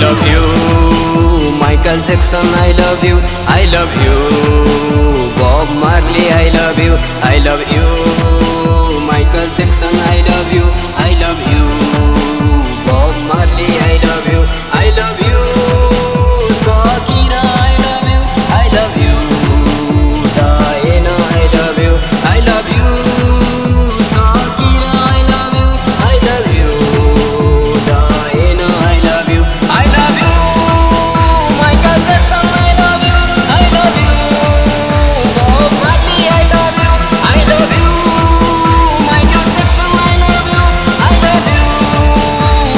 love you, Michael Jackson, I love you, I love you, Bob Marley, I love you, I love you, Michael Jackson, I love you, I love you, Bob Marley, I love you, I love you, Shakira, I love you, I love you, Diana, I love you, I love you, Shakira, I love you, I love you, Diana, I love you, I love you, Michael Jackson, I love you, I love you, Bob Marley, I love you, I love you, Michael Jackson, I love you, I love you,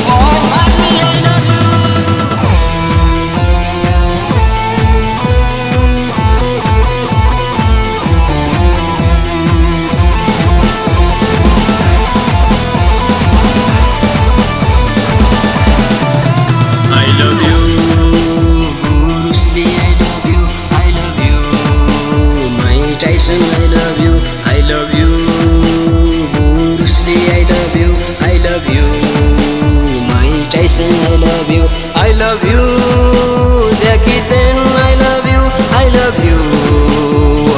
Bob Marley, I love you. I love you, Bruce Lee, I love you, I love you, Mike Tyson, I love you, I love you, Bruce Lee, I love you, I love you, Mike Tyson, I love you, I love you, Jackie Chan, I love you, I love you,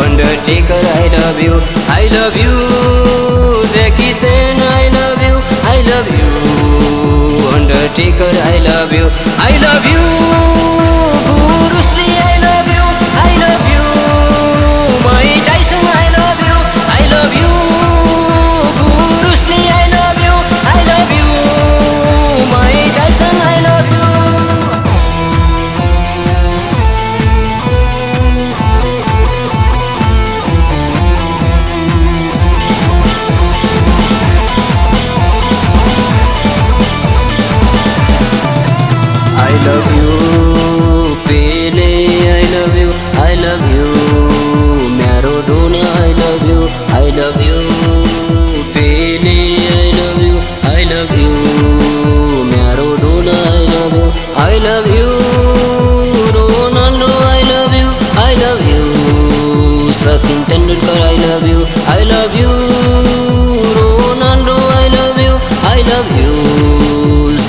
Undertaker, I love you, I love you, Jackie Chan, I love you, I love you, Undertaker, I love you, I love you, Bruce Lee, I love you, I love you, Mike Tyson, I love you, I love you, Bruce Lee, I love you, I love you, Mike Tyson, I love you. I love you, Pele, I love you, I love you, Maradona, I love you, I love you, Pele, I love you, I love you, Maradona, I love you, I love you, Ronaldo, I love you, I love you, Sachin Tendulkar, I love you, I love you, Ronaldo, I love you, I love you,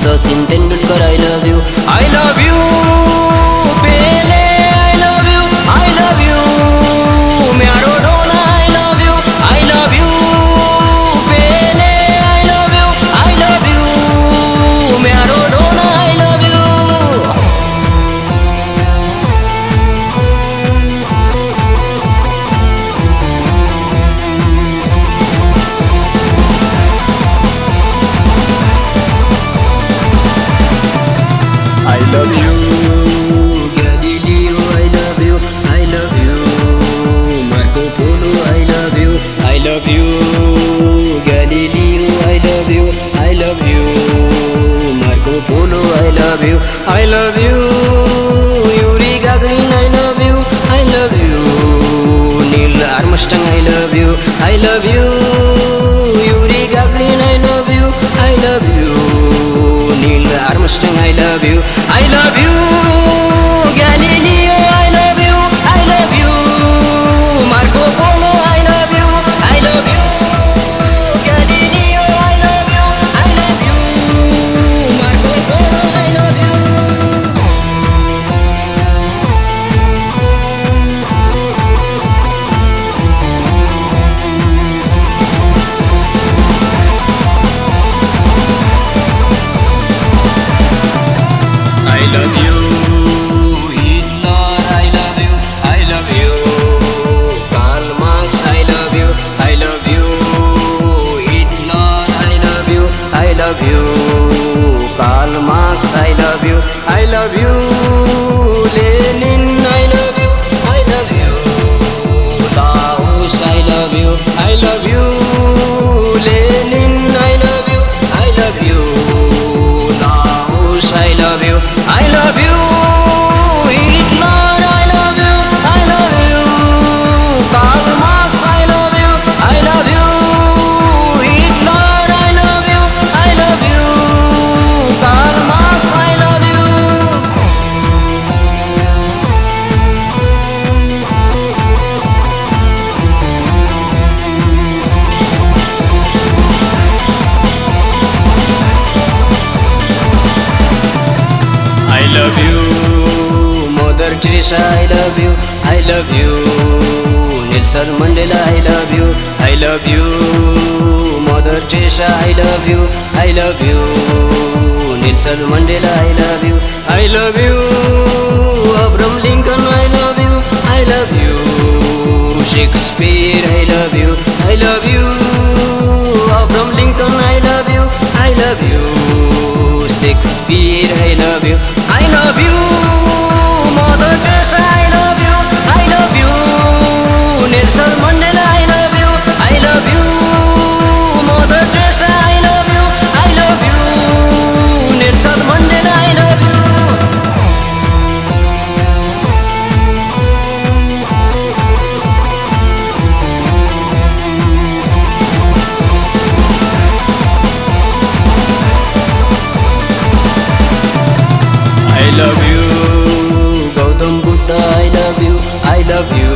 Sachin Tendulkar, I love you, I love you, Pele, I love you, I love you, Maradona, I love you, I love you, Pele, I love you, I love you, Maradona, I love you. I love you, Galileo, I love you, I love you, Marco Polo, I love you, I love you, Galileo, I love you, I love you, Marco Polo, I love you, I love you, Yuri Gagarin, I love you, I love you, Neil Armstrong, I love you, I love you, Yuri Gagarin, I love you, I love you, Neil Armstrong, I love you, I love you, Galileo, I love you, I love you, Marco Polo, I love you, I love you, Galileo, I love you, I love you, Marco Polo, I love you. I love you, love you, Mother Teresa, I love you, I love you, Nelson Mandela, I love you, I love you, Mother Teresa, I love you, I love you, Nelson Mandela, I love you, I love you, Abraham Lincoln, I love you, I love you, Shakespeare, I love you, I love you, Abraham Lincoln, I love you, I love you, Shakespeare, I love you, I love you, Mother Teresa, I love you, I love you, Nelson Mandela, I love you, I love you, Mother Teresa, I love you, I love you, Nelson Mandela, I love you. I love you, Gautam Buddha, I love you, I love you,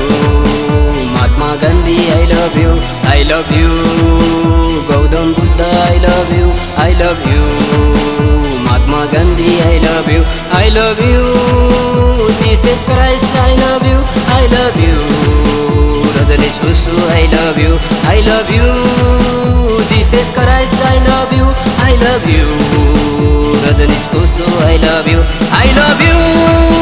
Mahatma Gandhi, I love you, I love you, Gautam Buddha, I love you, I love you, Mahatma Gandhi, I love you, I love you, Jesus Christ, I love you, I love you, Rajneesh Basu, I love you, I love you, Jesus Christ, I love you, I love you, Rajneesh Basu, I love you, I love you.